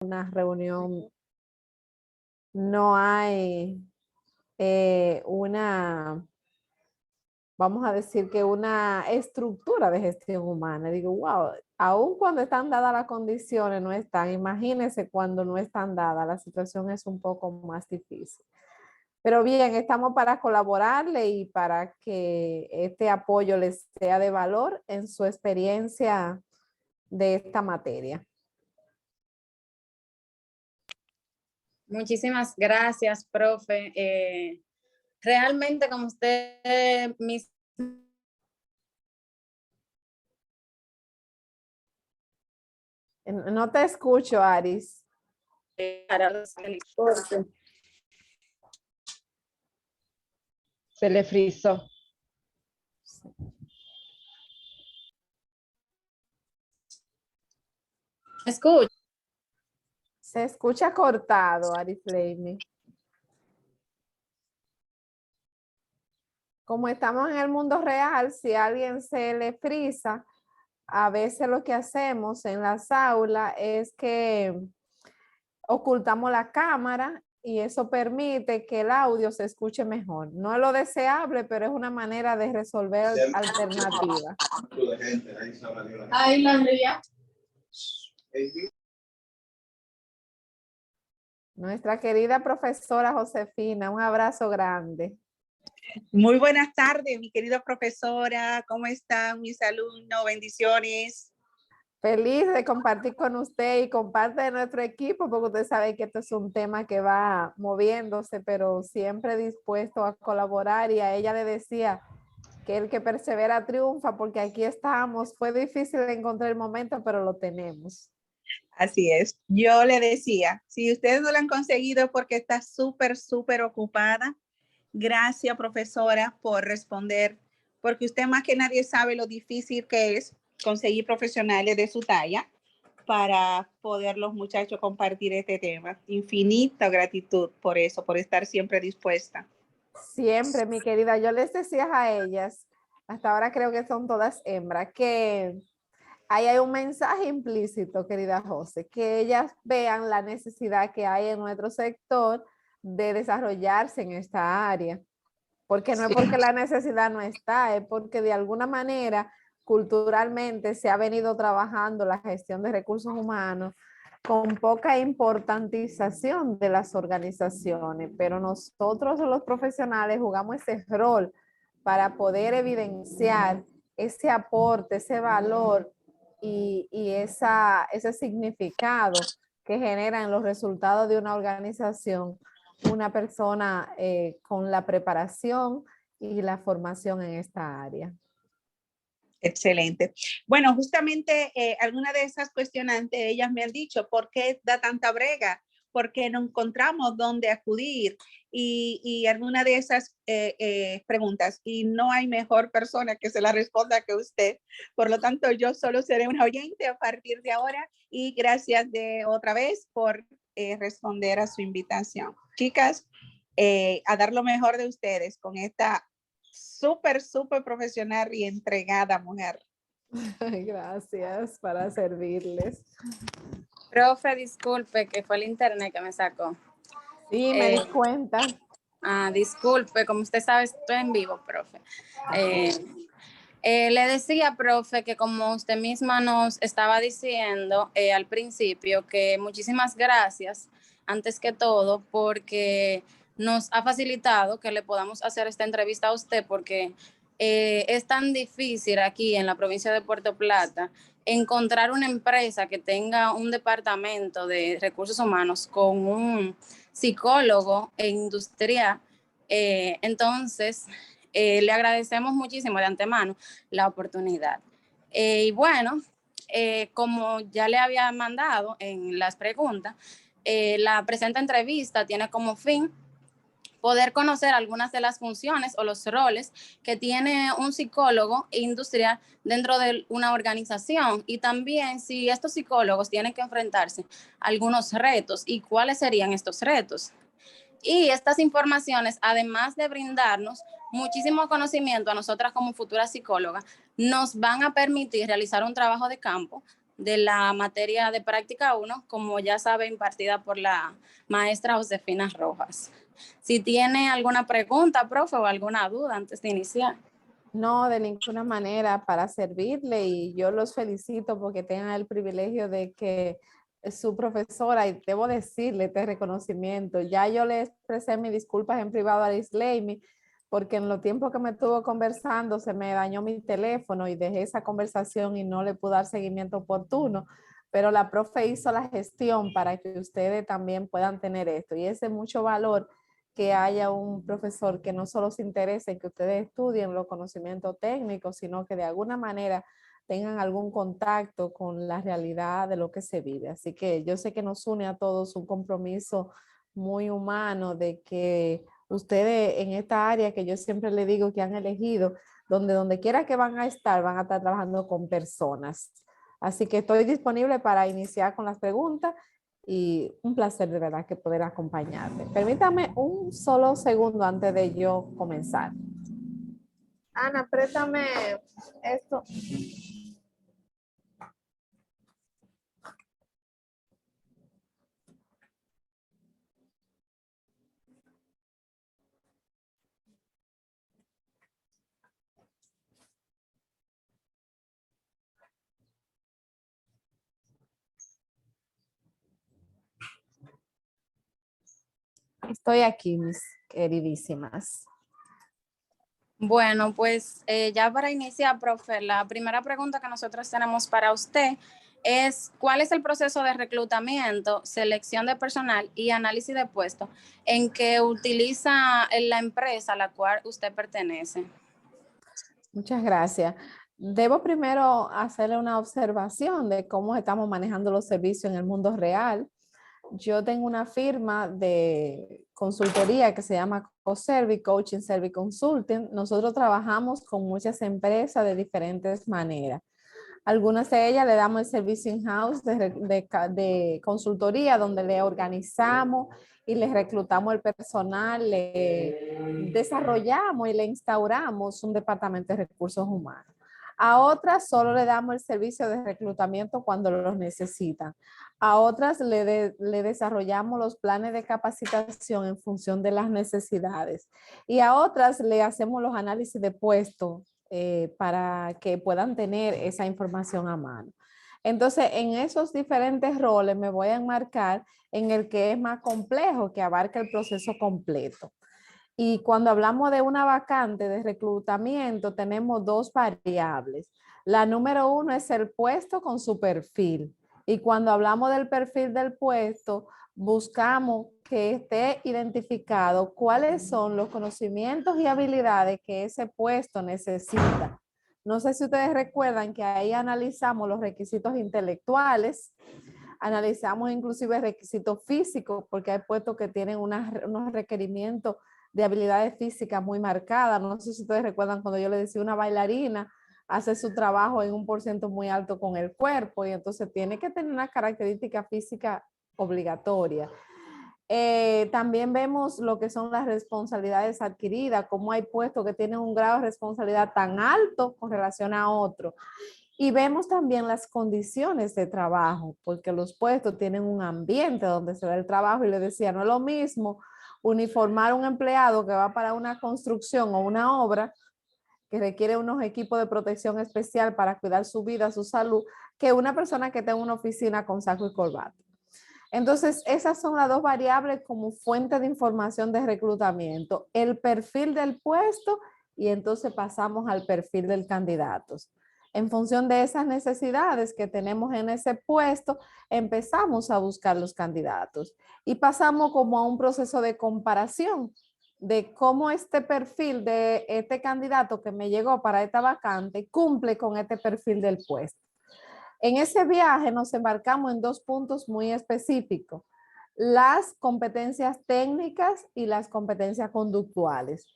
una reunión, no hay vamos a decir que una estructura de gestión humana. Digo, wow, aun cuando están dadas las condiciones, no están. Imagínense cuando no están dadas, la situación es un poco más difícil. Pero bien, estamos para colaborarle y para que este apoyo les sea de valor en su experiencia de esta materia. Muchísimas gracias, profe. Realmente, como usted mismo... No te escucho, Aris. Se le frizó. Escucha. Se escucha cortado, Aris Leimi. Como estamos en el mundo real, si a alguien se le frisa, a veces lo que hacemos en las aulas es que ocultamos la cámara y eso permite que el audio se escuche mejor. No es lo deseable, pero es una manera de resolver alternativas. Ay, Andrea. Nuestra querida profesora Josefina, un abrazo grande. Muy buenas tardes, mi querida profesora. ¿Cómo están mis alumnos? Bendiciones. Feliz de compartir con usted y con parte de nuestro equipo, porque usted sabe que esto es un tema que va moviéndose, pero siempre dispuesto a colaborar. Y a ella le decía que el que persevera triunfa, porque aquí estamos. Fue difícil encontrar el momento, pero lo tenemos. Así es. Yo le decía, si ustedes no lo han conseguido porque está súper ocupada, gracias, profesora, por responder, porque usted más que nadie sabe lo difícil que es conseguir profesionales de su talla para poder los muchachos compartir este tema. Infinita gratitud por eso, por estar siempre dispuesta. Siempre, mi querida. Yo les decía a ellas, hasta ahora creo que son todas hembras, que ahí hay un mensaje implícito, querida José, que ellas vean la necesidad que hay en nuestro sector de desarrollarse en esta área. Porque no es porque la necesidad no está, es porque de alguna manera culturalmente se ha venido trabajando la gestión de recursos humanos con poca importantización de las organizaciones, pero nosotros los profesionales jugamos ese rol para poder evidenciar ese aporte, ese valor y ese significado que genera en los resultados de una organización una persona con la preparación y la formación en esta área. Excelente. Bueno, justamente alguna de esas cuestionantes, ellas me han dicho, ¿por qué da tanta brega? ¿Por qué no encontramos dónde acudir? Y alguna de esas preguntas, y no hay mejor persona que se la responda que usted. Por lo tanto, yo solo seré una oyente a partir de ahora y gracias de otra vez por responder a su invitación. Chicas, a dar lo mejor de ustedes con esta súper profesional y entregada mujer. Gracias, para servirles. Profe, disculpe, que fue el internet que me sacó. Sí, me di cuenta. Disculpe, como usted sabe, estoy en vivo, profe. Le decía, profe, que como usted misma nos estaba diciendo al principio, que muchísimas gracias, antes que todo, porque nos ha facilitado que le podamos hacer esta entrevista a usted, porque es tan difícil aquí en la provincia de Puerto Plata encontrar una empresa que tenga un departamento de recursos humanos con un psicólogo e industrial. Entonces, le agradecemos muchísimo de antemano la oportunidad. Y bueno, como ya le había mandado en las preguntas, la presente entrevista tiene como fin poder conocer algunas de las funciones o los roles que tiene un psicólogo industrial dentro de una organización y también si estos psicólogos tienen que enfrentarse a algunos retos y cuáles serían estos retos. Y estas informaciones, además de brindarnos muchísimo conocimiento a nosotras como futuras psicólogas, nos van a permitir realizar un trabajo de campo de la materia de práctica 1, como ya sabe, impartida por la maestra Josefina Rojas. Si tiene alguna pregunta, profe, o alguna duda antes de iniciar. No, de ninguna manera, para servirle, y yo los felicito porque tengan el privilegio de que su profesora, y debo decirle este reconocimiento, ya yo le expresé mis disculpas en privado a Islami, porque en los tiempos que me estuvo conversando se me dañó mi teléfono y dejé esa conversación y no le pude dar seguimiento oportuno, pero la profe hizo la gestión para que ustedes también puedan tener esto, y es de mucho valor que haya un profesor que no solo se interese en que ustedes estudien los conocimientos técnicos, sino que de alguna manera tengan algún contacto con la realidad de lo que se vive. Así que yo sé que nos une a todos un compromiso muy humano de que ustedes en esta área que yo siempre le digo que han elegido, donde quiera que van a estar trabajando con personas. Así que estoy disponible para iniciar con las preguntas y un placer de verdad que poder acompañarme. Permítame un solo segundo antes de yo comenzar. Ana, préstame esto. Estoy aquí, mis queridísimas. Bueno, pues ya para iniciar, profe, la primera pregunta que nosotros tenemos para usted es ¿cuál es el proceso de reclutamiento, selección de personal y análisis de puestos en que utiliza la empresa a la cual usted pertenece? Muchas gracias. Debo primero hacerle una observación de cómo estamos manejando los servicios en el mundo real. Yo tengo una firma de consultoría que se llama CoService, Coaching Service Consulting. Nosotros trabajamos con muchas empresas de diferentes maneras. Algunas de ellas le damos el servicio in-house de consultoría, donde le organizamos y le reclutamos el personal, le desarrollamos y le instauramos un departamento de recursos humanos. A otras solo le damos el servicio de reclutamiento cuando los necesitan. A otras le desarrollamos los planes de capacitación en función de las necesidades. Y a otras le hacemos los análisis de puesto para que puedan tener esa información a mano. Entonces, en esos diferentes roles me voy a enmarcar en el que es más complejo, que abarca el proceso completo. Y cuando hablamos de una vacante de reclutamiento, tenemos dos variables. La número uno es el puesto con su perfil. Y cuando hablamos del perfil del puesto, buscamos que esté identificado cuáles son los conocimientos y habilidades que ese puesto necesita. No sé si ustedes recuerdan que ahí analizamos los requisitos intelectuales, analizamos inclusive requisitos físicos, porque hay puestos que tienen unos requerimientos de habilidades físicas muy marcadas. No sé si ustedes recuerdan cuando yo les decía una bailarina hace su trabajo en un porcentaje muy alto con el cuerpo y entonces tiene que tener una característica física obligatoria. También vemos lo que son las responsabilidades adquiridas, cómo hay puestos que tienen un grado de responsabilidad tan alto con relación a otro. Y vemos también las condiciones de trabajo, porque los puestos tienen un ambiente donde se da el trabajo y les decía, no es lo mismo uniformar a un empleado que va para una construcción o una obra que requiere unos equipos de protección especial para cuidar su vida, su salud, que una persona que está en una oficina con saco y corbata. Entonces, esas son las dos variables como fuente de información de reclutamiento, el perfil del puesto y entonces pasamos al perfil del candidato. En función de esas necesidades que tenemos en ese puesto, empezamos a buscar los candidatos y pasamos como a un proceso de comparación de cómo este perfil de este candidato que me llegó para esta vacante cumple con este perfil del puesto. En ese viaje nos embarcamos en dos puntos muy específicos, las competencias técnicas y las competencias conductuales.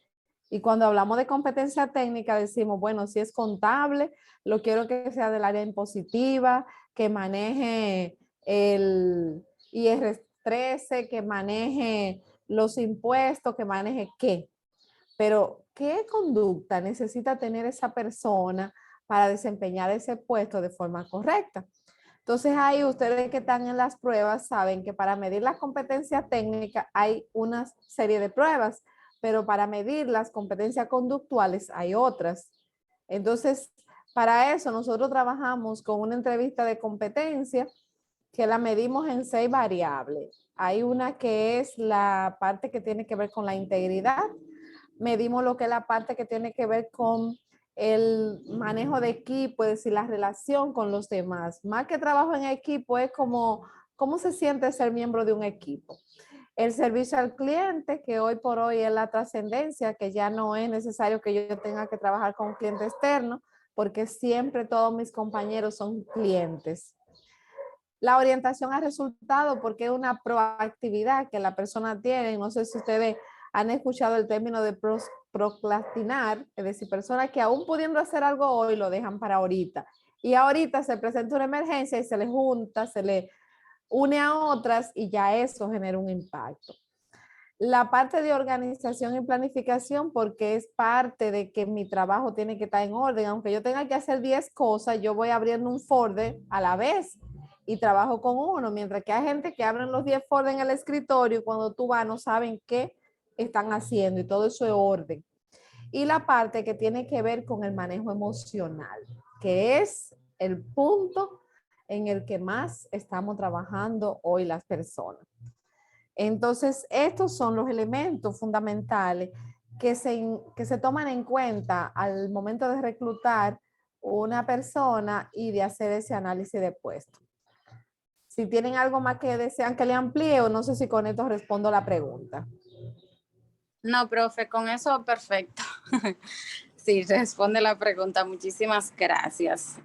Y cuando hablamos de competencia técnica decimos, bueno, si es contable, lo quiero que sea del área impositiva, que maneje el IR13, que maneje los impuestos, que maneje qué. Pero, ¿qué conducta necesita tener esa persona para desempeñar ese puesto de forma correcta? Entonces ahí ustedes que están en las pruebas saben que para medir la competencia técnica hay una serie de pruebas, pero para medir las competencias conductuales hay otras. Entonces, para eso nosotros trabajamos con una entrevista de competencia que la medimos en 6 variables. Hay una que es la parte que tiene que ver con la integridad. Medimos lo que es la parte que tiene que ver con el manejo de equipo, es decir, la relación con los demás. Más que trabajo en equipo es como cómo se siente ser miembro de un equipo. El servicio al cliente, que hoy por hoy es la trascendencia, que ya no es necesario que yo tenga que trabajar con un cliente externo, porque siempre todos mis compañeros son clientes. La orientación a resultado, porque es una proactividad que la persona tiene. No sé si ustedes han escuchado el término de procrastinar, es decir, personas que aún pudiendo hacer algo hoy lo dejan para ahorita. Y ahorita se presenta una emergencia y se le junta, se le une a otras y ya eso genera un impacto. La parte de organización y planificación, porque es parte de que mi trabajo tiene que estar en orden. Aunque yo tenga que hacer 10 cosas, yo voy abriendo un folder a la vez y trabajo con uno, mientras que hay gente que abren los 10 folders en el escritorio y cuando tú vas no saben qué están haciendo y todo eso es orden. Y la parte que tiene que ver con el manejo emocional, que es el punto en el que más estamos trabajando hoy las personas. Entonces, estos son los elementos fundamentales que se toman en cuenta al momento de reclutar una persona y de hacer ese análisis de puesto. Si tienen algo más que desean que le amplíe o no sé si con esto respondo la pregunta. No, profe, con eso perfecto. Sí, responde la pregunta. Muchísimas gracias.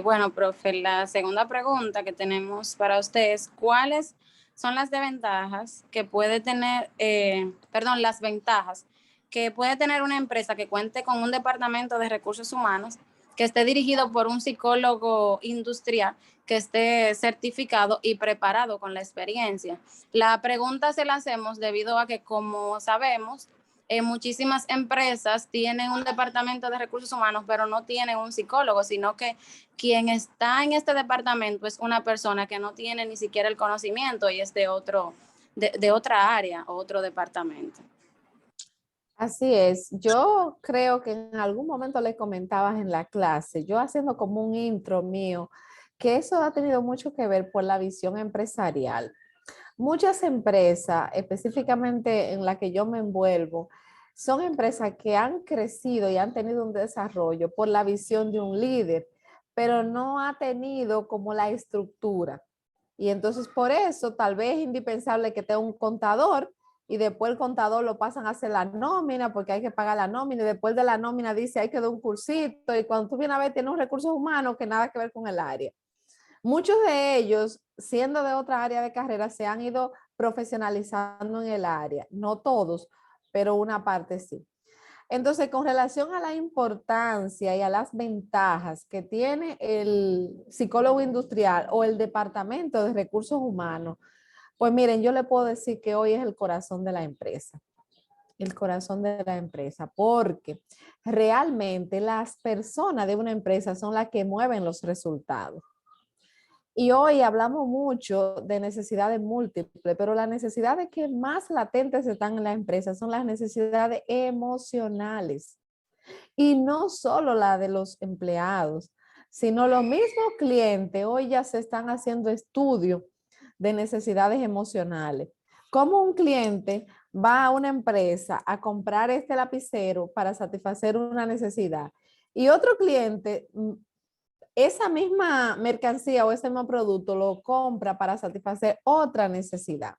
Bueno, profe, la segunda pregunta que tenemos para ustedes, ¿cuáles son las desventajas que puede tener, las ventajas que puede tener una empresa que cuente con un departamento de recursos humanos que esté dirigido por un psicólogo industrial que esté certificado y preparado con la experiencia? La pregunta se la hacemos debido a que, como sabemos, muchísimas empresas tienen un departamento de recursos humanos, pero no tienen un psicólogo, sino que quien está en este departamento es una persona que no tiene ni siquiera el conocimiento y es de otra área, otro departamento. Así es. Yo creo que en algún momento le comentabas en la clase, yo haciendo como un intro mío, que eso ha tenido mucho que ver por la visión empresarial. Muchas empresas, específicamente en la que yo me envuelvo, son empresas que han crecido y han tenido un desarrollo por la visión de un líder, pero no ha tenido como la estructura. Y entonces por eso tal vez es indispensable que tenga un contador y después el contador lo pasan a hacer la nómina porque hay que pagar la nómina y después de la nómina dice hay que dar un cursito y cuando tú vienes a ver tiene un recursos humanos que nada que ver con el área. Muchos de ellos, siendo de otra área de carrera, se han ido profesionalizando en el área. No todos, pero una parte sí. Entonces, con relación a la importancia y a las ventajas que tiene el psicólogo industrial o el departamento de recursos humanos, pues miren, yo le puedo decir que hoy es el corazón de la empresa. El corazón de la empresa, porque realmente las personas de una empresa son las que mueven los resultados. Y hoy hablamos mucho de necesidades múltiples, pero las necesidades que más latentes están en la empresa son las necesidades emocionales. Y no solo la de los empleados, sino los mismos clientes. Hoy ya se están haciendo estudios de necesidades emocionales. ¿Cómo un cliente va a una empresa a comprar este lapicero para satisfacer una necesidad? Y otro cliente esa misma mercancía o ese mismo producto lo compra para satisfacer otra necesidad.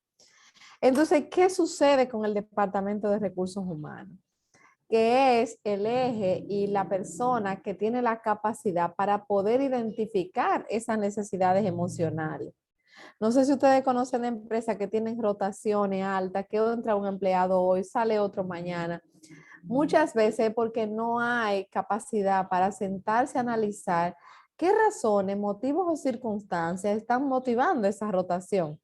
Entonces, ¿qué sucede con el Departamento de Recursos Humanos? Que es el eje y la persona que tiene la capacidad para poder identificar esas necesidades emocionales. No sé si ustedes conocen empresas que tienen rotaciones altas, que entra un empleado hoy, sale otro mañana. Muchas veces porque no hay capacidad para sentarse a analizar qué razones, motivos o circunstancias están motivando esa rotación.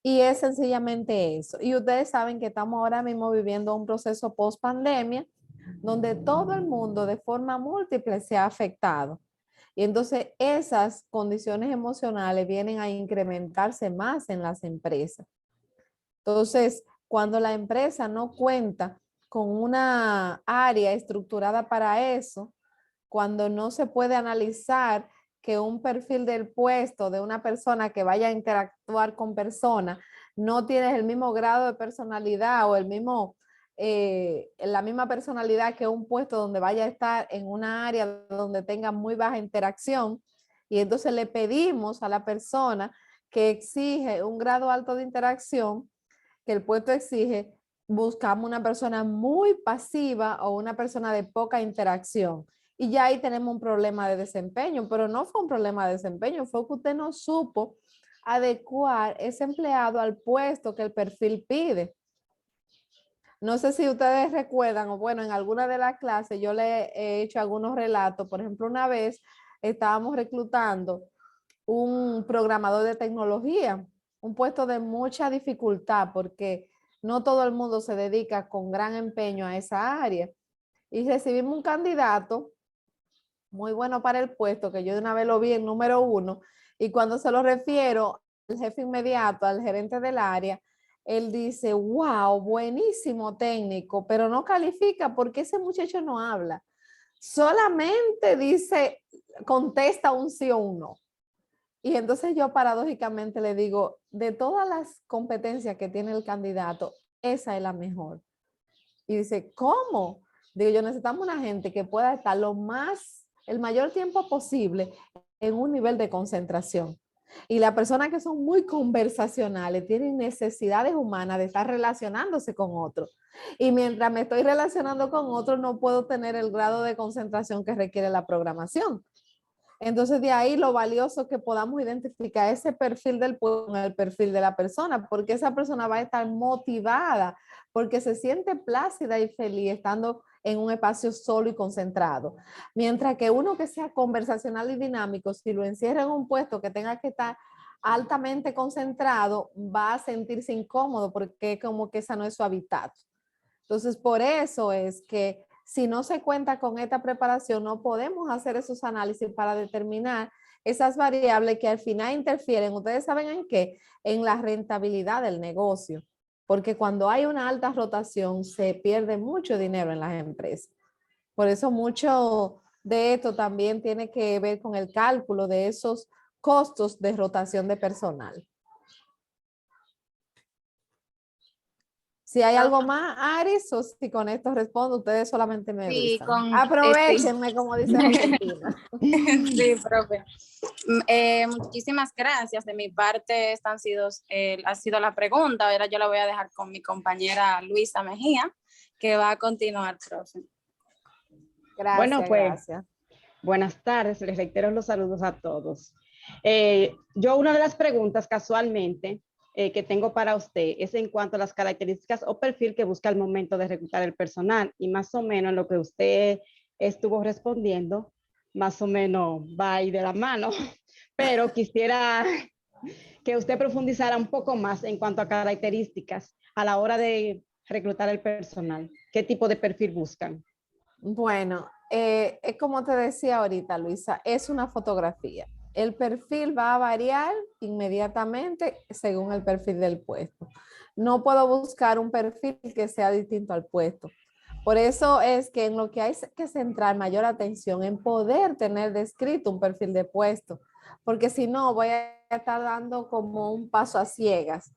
Y es sencillamente eso. Y ustedes saben que estamos ahora mismo viviendo un proceso post pandemia donde todo el mundo de forma múltiple se ha afectado. Y entonces esas condiciones emocionales vienen a incrementarse más en las empresas. Entonces, cuando la empresa no cuenta con una área estructurada para eso, cuando no se puede analizar que un perfil del puesto de una persona que vaya a interactuar con personas no tiene el mismo grado de personalidad o la misma personalidad que un puesto donde vaya a estar en una área donde tenga muy baja interacción, y entonces le pedimos a la persona que exige un grado alto de interacción, que el puesto exige, buscamos una persona muy pasiva o una persona de poca interacción. Y ya ahí tenemos un problema de desempeño, pero no fue un problema de desempeño, fue que usted no supo adecuar ese empleado al puesto que el perfil pide. No sé si ustedes recuerdan, o bueno, en alguna de las clases yo le he hecho algunos relatos. Por ejemplo, una vez estábamos reclutando un programador de tecnología, un puesto de mucha dificultad porque no todo el mundo se dedica con gran empeño a esa área. Y recibimos un candidato muy bueno para el puesto, que yo de una vez lo vi en número 1, y cuando se lo refiero al jefe inmediato, al gerente del área, él dice, wow, buenísimo técnico, pero no califica porque ese muchacho no habla. Solamente dice, contesta un sí o un no. Y entonces yo paradójicamente le digo, de todas las competencias que tiene el candidato, esa es la mejor. Y dice, ¿cómo? Digo, yo necesitamos una gente que pueda estar el mayor tiempo posible en un nivel de concentración. Y las personas que son muy conversacionales tienen necesidades humanas de estar relacionándose con otros. Y mientras me estoy relacionando con otros, no puedo tener el grado de concentración que requiere la programación. Entonces, de ahí lo valioso que podamos identificar ese perfil del pueblo con el perfil de la persona, porque esa persona va a estar motivada, porque se siente plácida y feliz estando en un espacio solo y concentrado. Mientras que uno que sea conversacional y dinámico, si lo encierra en un puesto que tenga que estar altamente concentrado, va a sentirse incómodo porque como que esa no es su hábitat. Entonces, por eso es que si no se cuenta con esta preparación, no podemos hacer esos análisis para determinar esas variables que al final interfieren. ¿Ustedes saben en qué? En la rentabilidad del negocio. Porque cuando hay una alta rotación, se pierde mucho dinero en las empresas. Por eso mucho de esto también tiene que ver con el cálculo de esos costos de rotación de personal. Si hay algo más, Aris, o si con esto respondo, ustedes solamente me Sí, avisan. Aprovechenme, como dice Argentina. Sí, profe. Muchísimas gracias. De mi parte, esta ha sido la pregunta. Ahora yo la voy a dejar con mi compañera Luisa Mejía, que va a continuar, profe. Gracias, Bueno, pues, gracias. buenas tardes. Les reitero los saludos a todos. Yo una de las preguntas casualmente que tengo para usted es en cuanto a las características o perfil que busca al momento de reclutar el personal, y más o menos lo que usted estuvo respondiendo, más o menos va ahí de la mano, pero quisiera que usted profundizara un poco más en cuanto a características a la hora de reclutar el personal. ¿Qué tipo de perfil buscan? Bueno, es como te decía ahorita, Luisa, es una fotografía. El perfil va a variar inmediatamente según el perfil del puesto. No puedo buscar un perfil que sea distinto al puesto. Por eso es que en lo que hay que centrar mayor atención en poder tener descrito un perfil de puesto, porque si no voy a estar dando como un paso a ciegas.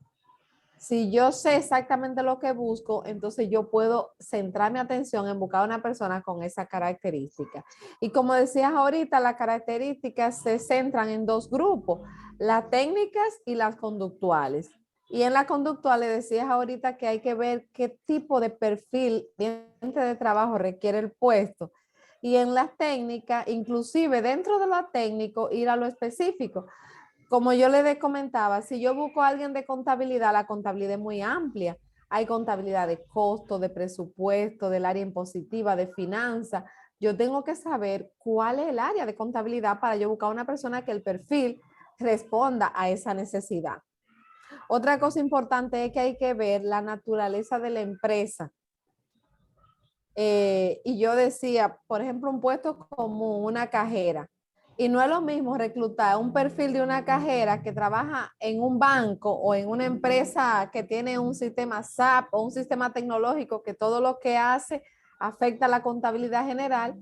Si yo sé exactamente lo que busco, entonces yo puedo centrar mi atención en buscar a una persona con esa característica. Y como decías ahorita, las características se centran en dos grupos, las técnicas y las conductuales. Y en las conductuales decías ahorita que hay que ver qué tipo de perfil de trabajo requiere el puesto. Y en las técnicas, inclusive dentro de lo técnico, ir a lo específico. Como yo le comentaba, si yo busco a alguien de contabilidad, la contabilidad es muy amplia. Hay contabilidad de costo, de presupuesto, del área impositiva, de finanzas. Yo tengo que saber cuál es el área de contabilidad para yo buscar una persona que el perfil responda a esa necesidad. Otra cosa importante es que hay que ver la naturaleza de la empresa. Y yo decía, por ejemplo, un puesto como una cajera. Y no es lo mismo reclutar un perfil de una cajera que trabaja en un banco o en una empresa que tiene un sistema SAP o un sistema tecnológico que todo lo que hace afecta a la contabilidad general,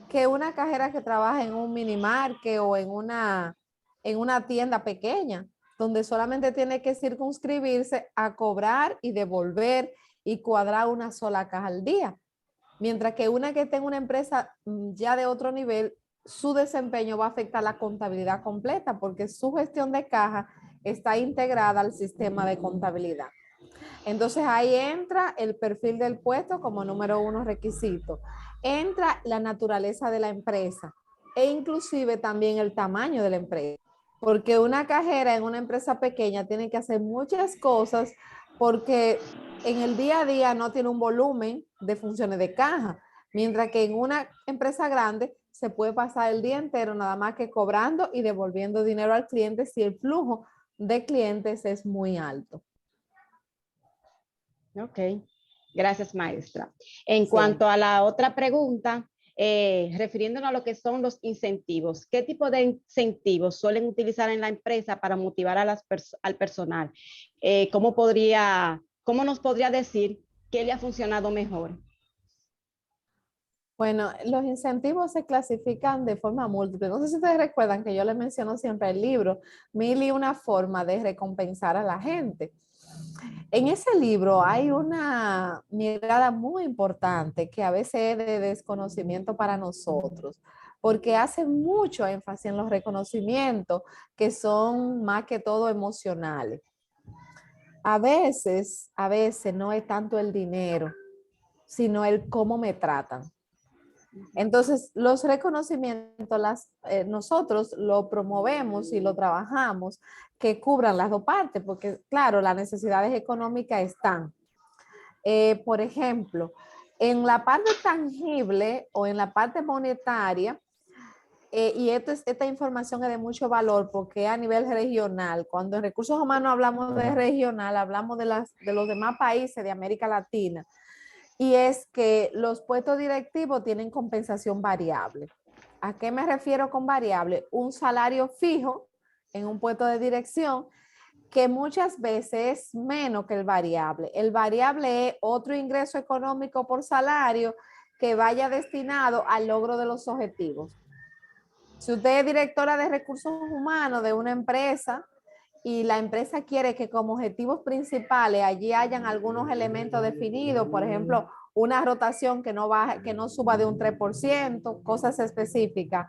que una cajera que trabaja en un minimarket o en una tienda pequeña, donde solamente tiene que circunscribirse a cobrar y devolver y cuadrar una sola caja al día. Mientras que una que esté en una empresa ya de otro nivel, su desempeño va a afectar la contabilidad completa porque su gestión de caja está integrada al sistema de contabilidad. Entonces ahí entra el perfil del puesto como número 1 requisito. Entra la naturaleza de la empresa e inclusive también el tamaño de la empresa. Porque una cajera en una empresa pequeña tiene que hacer muchas cosas porque en el día a día no tiene un volumen de funciones de caja. Mientras que en una empresa grande se puede pasar el día entero nada más que cobrando y devolviendo dinero al cliente si el flujo de clientes es muy alto. Ok, gracias, maestra. En Sí. cuanto a la otra pregunta, refiriéndonos a lo que son los incentivos, ¿qué tipo de incentivos suelen utilizar en la empresa para motivar a al personal? ¿Cómo nos podría decir qué le ha funcionado mejor? Bueno, los incentivos se clasifican de forma múltiple. No sé si ustedes recuerdan que yo les menciono siempre el libro, 1001 formas de recompensar a la gente. En ese libro hay una mirada muy importante que a veces es de desconocimiento para nosotros, porque hace mucho énfasis en los reconocimientos que son más que todo emocionales. A veces no es tanto el dinero, sino el cómo me tratan. Entonces, los reconocimientos, nosotros lo promovemos y lo trabajamos que cubran las dos partes, porque claro, las necesidades económicas están. Por ejemplo, en la parte tangible o en la parte monetaria, y esta información es de mucho valor porque a nivel regional, cuando en recursos humanos hablamos de regional, hablamos de los demás países de América Latina, y es que los puestos directivos tienen compensación variable. ¿A qué me refiero con variable? Un salario fijo en un puesto de dirección que muchas veces es menos que el variable. El variable es otro ingreso económico por salario que vaya destinado al logro de los objetivos. Si usted es directora de recursos humanos de una empresa y la empresa quiere que como objetivos principales allí hayan algunos elementos definidos, por ejemplo, una rotación que no suba de un 3%, cosas específicas,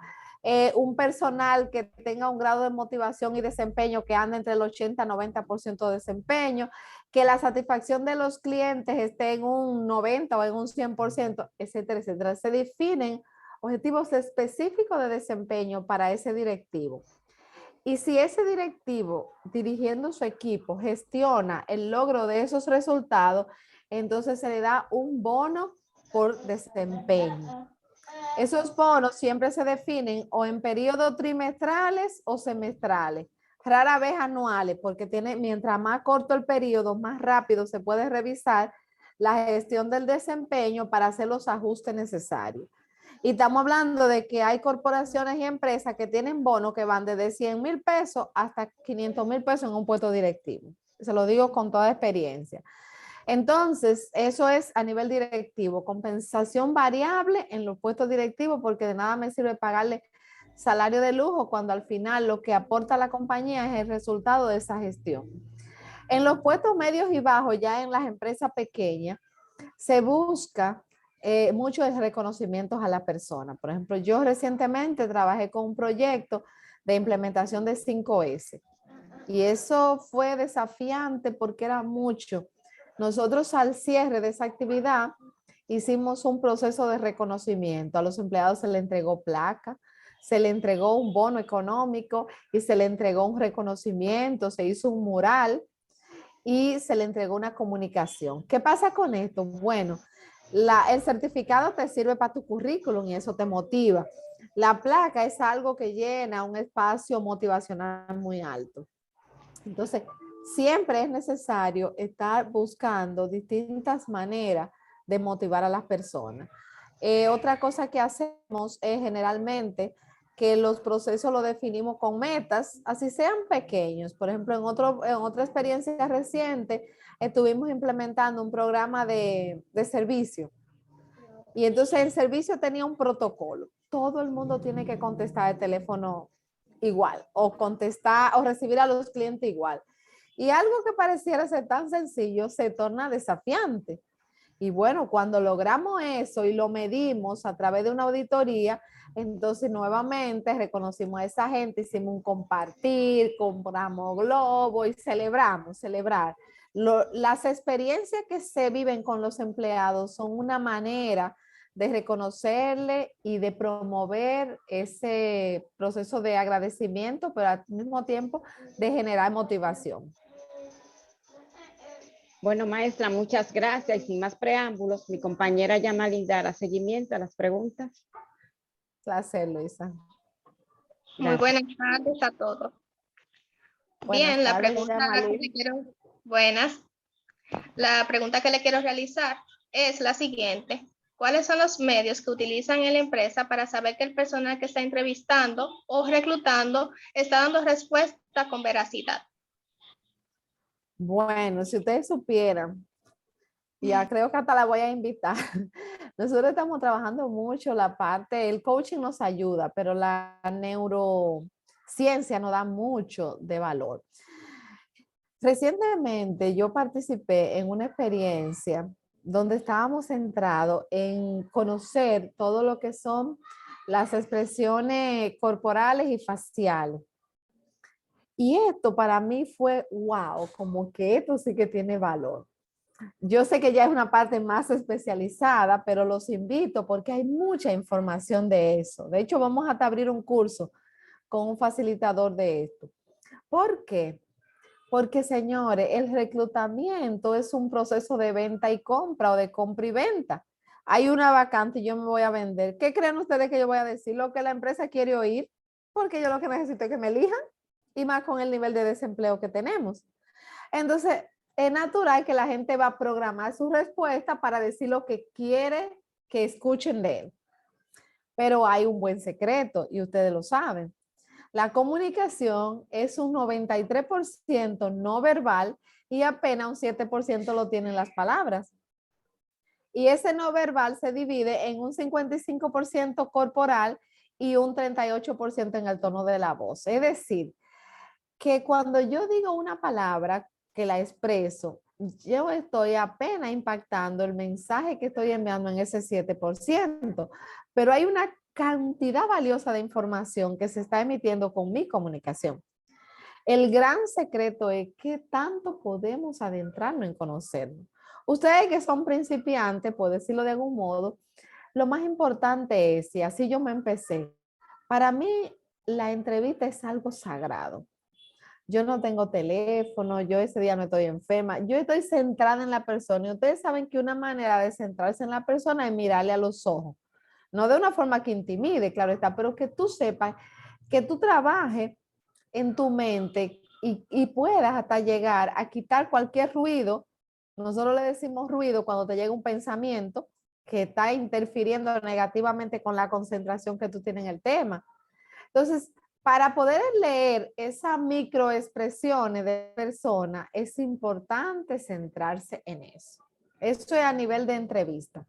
un personal que tenga un grado de motivación y desempeño que ande entre el 80 y 90% de desempeño, que la satisfacción de los clientes esté en un 90 o en un 100%, etcétera, etcétera. Se definen objetivos específicos de desempeño para ese directivo. Y si ese directivo, dirigiendo su equipo, gestiona el logro de esos resultados, entonces se le da un bono por desempeño. Esos bonos siempre se definen o en periodos trimestrales o semestrales, rara vez anuales, porque mientras más corto el periodo, más rápido se puede revisar la gestión del desempeño para hacer los ajustes necesarios. Y estamos hablando de que hay corporaciones y empresas que tienen bonos que van desde 100,000 pesos hasta 500,000 pesos en un puesto directivo. Se lo digo con toda experiencia. Entonces, eso es a nivel directivo, compensación variable en los puestos directivos, porque de nada me sirve pagarle salario de lujo cuando al final lo que aporta la compañía es el resultado de esa gestión. En los puestos medios y bajos, ya en las empresas pequeñas, se busca muchos reconocimientos a la persona. Por ejemplo, yo recientemente trabajé con un proyecto de implementación de 5S y eso fue desafiante porque era mucho. Nosotros al cierre de esa actividad hicimos un proceso de reconocimiento. A los empleados se le entregó placa, se le entregó un bono económico y se le entregó un reconocimiento, se hizo un mural y se le entregó una comunicación. ¿Qué pasa con esto? Bueno, el certificado te sirve para tu currículum y eso te motiva. La placa es algo que llena un espacio motivacional muy alto. Entonces, siempre es necesario estar buscando distintas maneras de motivar a las personas. Otra cosa que hacemos es generalmente que los procesos los definimos con metas, así sean pequeños. Por ejemplo, en otra experiencia reciente, estuvimos implementando un programa de servicio. Y entonces el servicio tenía un protocolo. Todo el mundo tiene que contestar el teléfono igual, o contestar o recibir a los clientes igual. Y algo que pareciera ser tan sencillo se torna desafiante. Y bueno, cuando logramos eso y lo medimos a través de una auditoría, entonces nuevamente reconocimos a esa gente, hicimos un compartir, compramos globo y celebrar. Las experiencias que se viven con los empleados son una manera de reconocerle y de promover ese proceso de agradecimiento, pero al mismo tiempo de generar motivación. Bueno, maestra, muchas gracias. Y sin más preámbulos, mi compañera Yamali dará seguimiento a las preguntas. Placer, Luisa. Muy buenas tardes a todos. Bien, la pregunta que le quiero realizar es la siguiente. ¿Cuáles son los medios que utilizan en la empresa para saber que el personal que está entrevistando o reclutando está dando respuesta con veracidad? Bueno, si ustedes supieran, ya creo que hasta la voy a invitar. Nosotros estamos trabajando mucho la parte, el coaching nos ayuda, pero la neurociencia nos da mucho de valor. Recientemente yo participé en una experiencia donde estábamos centrados en conocer todo lo que son las expresiones corporales y faciales. Y esto para mí fue, wow, como que esto sí que tiene valor. Yo sé que ya es una parte más especializada, pero los invito porque hay mucha información de eso. De hecho, vamos a abrir un curso con un facilitador de esto. ¿Por qué? Porque, señores, el reclutamiento es un proceso de venta y compra o de compra y venta. Hay una vacante y yo me voy a vender. ¿Qué creen ustedes que yo voy a decir? Lo que la empresa quiere oír, porque yo lo que necesito es que me elijan y más con el nivel de desempleo que tenemos. Entonces, es natural que la gente va a programar su respuesta para decir lo que quiere que escuchen de él. Pero hay un buen secreto y ustedes lo saben. La comunicación es un 93% no verbal y apenas un 7% lo tienen las palabras. Y ese no verbal se divide en un 55% corporal y un 38% en el tono de la voz. Es decir, que cuando yo digo una palabra que la expreso, yo estoy apenas impactando el mensaje que estoy enviando en ese 7%, pero hay una cantidad valiosa de información que se está emitiendo con mi comunicación. El gran secreto es qué tanto podemos adentrarnos en conocernos. Ustedes que son principiantes, por decirlo de algún modo, lo más importante es, y así yo me empecé, para mí la entrevista es algo sagrado. Yo no tengo teléfono, yo ese día no estoy enferma, yo estoy centrada en la persona y ustedes saben que una manera de centrarse en la persona es mirarle a los ojos. No de una forma que intimide, claro está, pero que tú sepas, que tú trabajes en tu mente y puedas hasta llegar a quitar cualquier ruido. Nosotros le decimos ruido cuando te llega un pensamiento que está interfiriendo negativamente con la concentración que tú tienes en el tema. Entonces, para poder leer esas microexpresiones de persona, es importante centrarse en eso. Eso es a nivel de entrevista.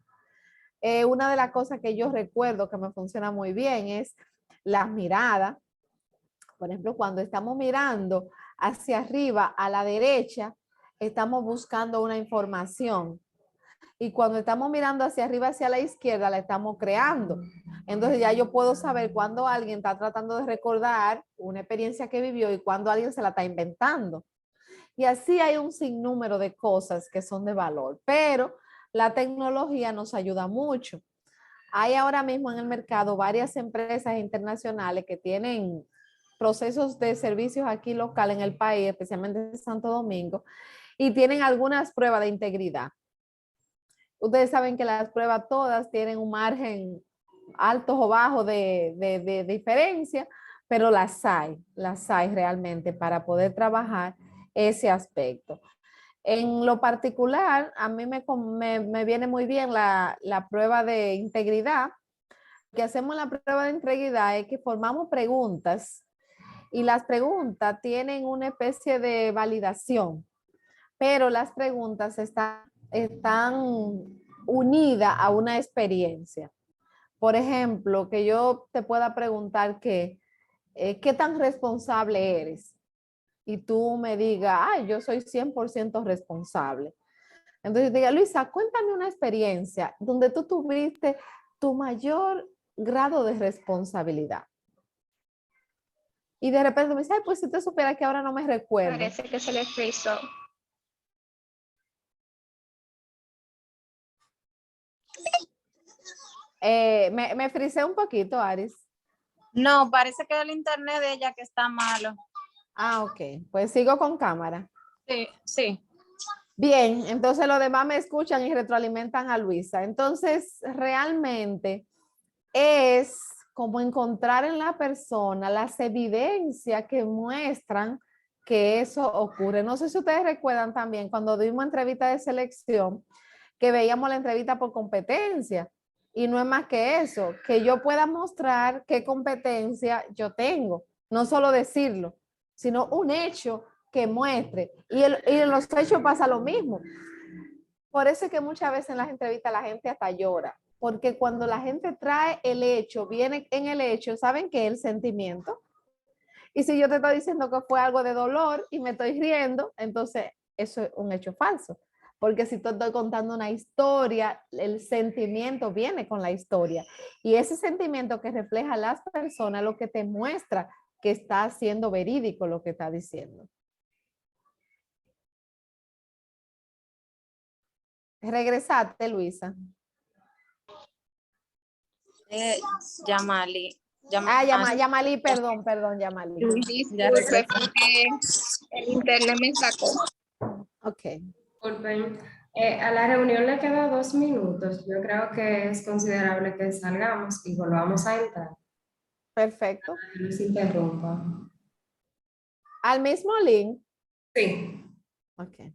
Una de las cosas que yo recuerdo que me funciona muy bien es las miradas. Por ejemplo, cuando estamos mirando hacia arriba a la derecha, estamos buscando una información. Y cuando estamos mirando hacia arriba, hacia la izquierda, la estamos creando. Entonces ya yo puedo saber cuando alguien está tratando de recordar una experiencia que vivió y cuando alguien se la está inventando. Y así hay un sinnúmero de cosas que son de valor, pero la tecnología nos ayuda mucho. Hay ahora mismo en el mercado varias empresas internacionales que tienen procesos de servicios aquí local en el país, especialmente en Santo Domingo, y tienen algunas pruebas de integridad. Ustedes saben que las pruebas todas tienen un margen alto o bajo de diferencia, pero las hay realmente para poder trabajar ese aspecto. En lo particular, a mí me viene muy bien la prueba de integridad, que hacemos la prueba de integridad es que formamos preguntas y las preguntas tienen una especie de validación, pero las preguntas están unidas a una experiencia. Por ejemplo, que yo te pueda preguntar ¿qué tan responsable eres? Y tú me digas, ay, yo soy 100% responsable. Entonces diga, Luisa, cuéntame una experiencia donde tú tuviste tu mayor grado de responsabilidad. Y de repente me dice, ay, pues si te supiera que ahora no me recuerdo. Parece que se le frizó. Me frisé un poquito, Aris. No, parece que el internet de ella que está malo. Ah, ok. Pues sigo con cámara. Sí, sí. Bien, entonces los demás me escuchan y retroalimentan a Luisa. Entonces, realmente es como encontrar en la persona las evidencias que muestran que eso ocurre. No sé si ustedes recuerdan también cuando dimos entrevista de selección, que veíamos la entrevista por competencia. Y no es más que eso, que yo pueda mostrar qué competencia yo tengo. No solo decirlo, sino un hecho que muestre. Y en los hechos pasa lo mismo. Por eso es que muchas veces en las entrevistas la gente hasta llora. Porque cuando la gente trae el hecho, viene en el hecho, ¿saben qué es el sentimiento? Y si yo te estoy diciendo que fue algo de dolor y me estoy riendo, entonces eso es un hecho falso. Porque si te estoy contando una historia, el sentimiento viene con la historia. Y ese sentimiento que refleja a las personas, lo que te muestra que está siendo verídico lo que está diciendo. Regresate, Luisa. Yamali. Yamali, perdón, Yamali. Disculpe, porque el internet me sacó. Ok. Disculpen, a la reunión le quedan 2 minutos. Yo creo que es considerable que salgamos y volvamos a entrar. Perfecto. Que no se interrumpa. Al mismo link. Sí. Ok.